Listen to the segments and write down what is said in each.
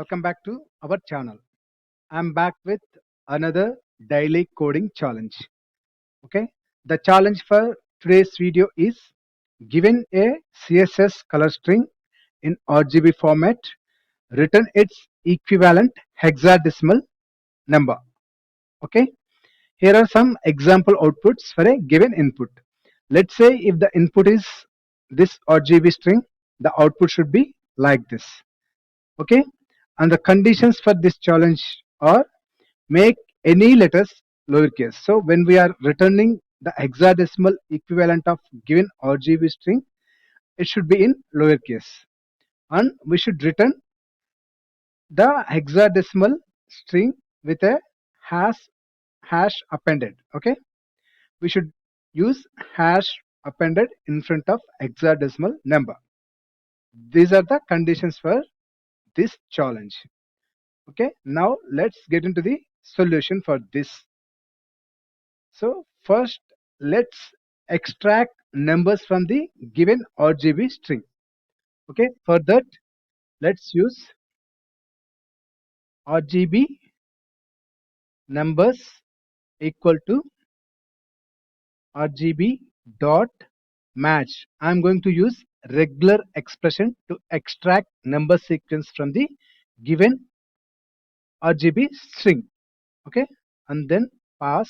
welcome back to our channel. I'm back with another daily coding challenge. Okay, the challenge for today's video is given a CSS color string in RGB format, return its equivalent hexadecimal number. Okay, here are some example outputs for a given input. Let's say if the input is this RGB string, the output should be like this. Okay, and the conditions for this challenge are make any letters lowercase. So when we are returning the hexadecimal equivalent of given RGB string, it should be in lowercase, and we should return the hexadecimal string with a hash appended. Okay, we should use hash appended in front of hexadecimal number. These are the conditions for this challenge. Okay, now let's get into the solution for this. So first let's extract numbers from the given RGB string. Okay, for that let's use RGB numbers equal to RGB dot match. I'm going to use regular expression to extract number sequence from the given RGB string. Okay, and then pass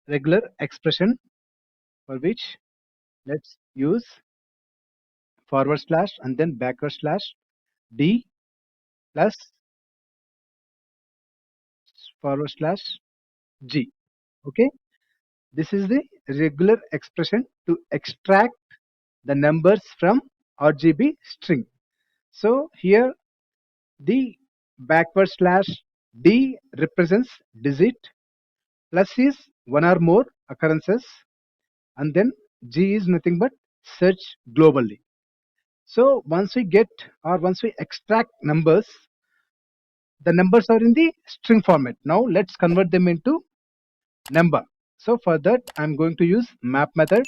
regular expression, for which let's use forward slash and then backward slash d plus forward slash g. Okay, this is the regular expression to extract the numbers from RGB string. So here the backward slash d represents digit, plus is one or more occurrences, and then g is nothing but search globally. So once we get or once we extract numbers, the numbers are in the string format. Now let's convert them into number. So for that I'm going to use map method,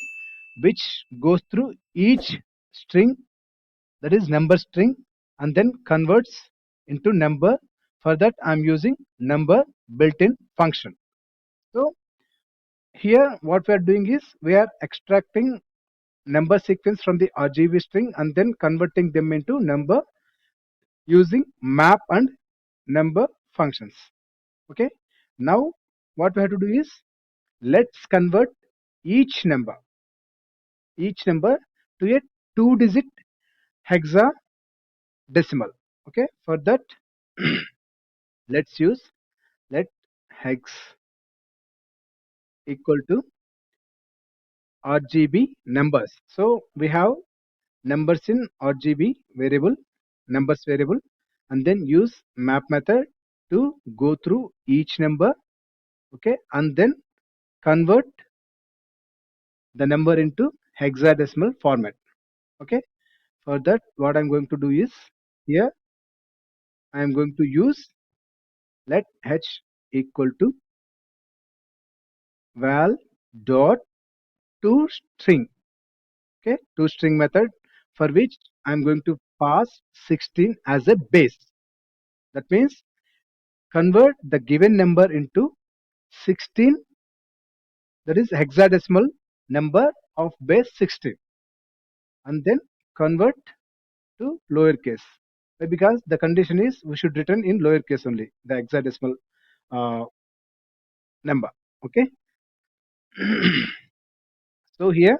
which goes through each string, that is number string, and then converts into number. For that I'm using number built-in function. So here what we are doing is we are extracting number sequence from the RGB string and then converting them into number using map and number functions. Okay, now what we have to do is let's convert each number to a 2-digit hexadecimal. Okay, for that let's use let hex equal to RGB numbers. So we have numbers in RGB variable, numbers variable, and then use map method to go through each number. Okay, and then convert the number into hexadecimal format. Okay, for that what I'm going to do is here I'm going to use let h equal to val dot toString. Okay, toString method, for which I'm going to pass 16 as a base. That means convert the given number into 16, that is hexadecimal number of base 16, and then convert to lowercase, because the condition is we should return in lowercase only the hexadecimal number. Okay, so here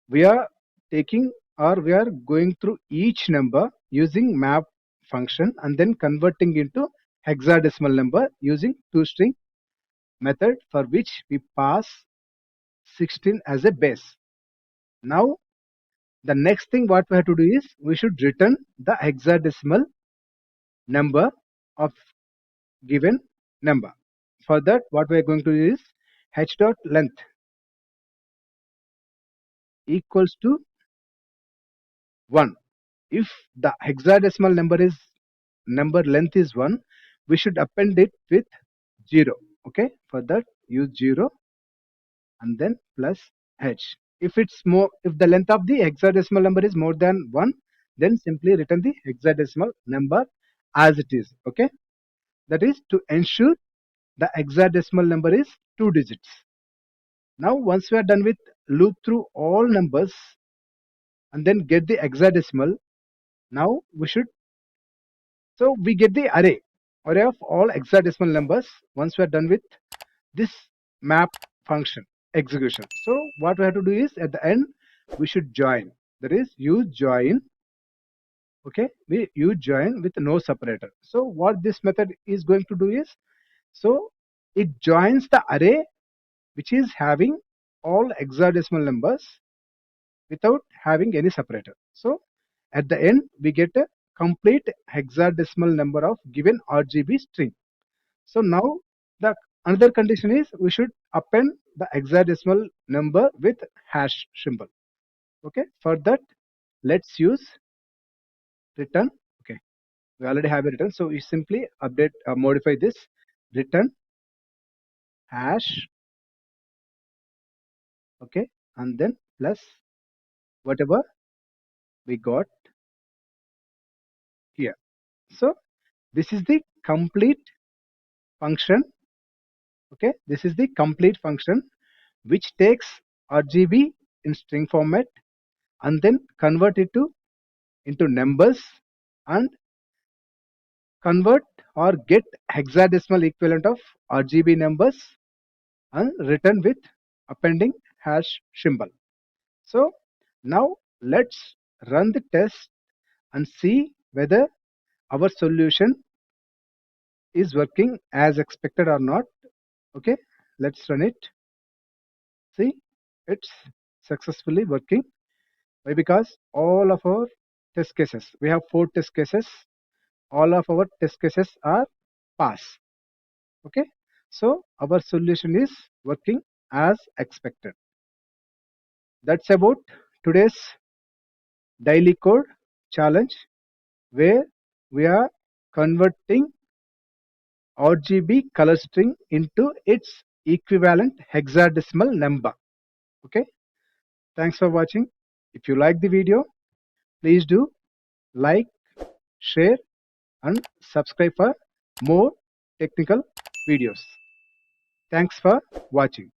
we are taking or we are going through each number using map function and then converting into hexadecimal number using toString method, for which we pass 16 as a base. Now the next thing what we have to do is we should return the hexadecimal number of given number. For that what we are going to do is h dot length equals to 1. If the hexadecimal number length is 1, we should append it with 0. Okay, for that use 0 and then plus h. If if the length of the hexadecimal number is more than 1, then simply return the hexadecimal number as it is. Okay, that is to ensure the hexadecimal number is 2 digits. Now once we are done with loop through all numbers and then get the hexadecimal, now we should, so we get the array of all hexadecimal numbers once we are done with this map function execution. So what we have to do is at the end we should join, that is use join. Okay, we use join with no separator. So what this method is going to do is, so it joins the array which is having all hexadecimal numbers without having any separator. So at the end we get a complete hexadecimal number of given RGB string. So now the another condition is we should append the hexadecimal number with hash symbol. Okay, for that let's use return. Okay, we already have a return, so we simply update modify this return hash. Okay, and then plus whatever we got here. So this is the complete function. Okay, this is the complete function which takes RGB in string format and then convert it to into numbers and convert or get hexadecimal equivalent of RGB numbers and return with appending hash symbol. So now let's run the test and see whether our solution is working as expected or not. Okay, let's run it. See, it's successfully working. Why? Because all of our test cases, we have 4 test cases, all of our test cases are pass. Okay, so our solution is working as expected. That's about today's daily code challenge, where we are converting RGB color string into its equivalent hexadecimal number. Okay, thanks for watching. If you like the video, please do like, share and subscribe for more technical videos. Thanks for watching.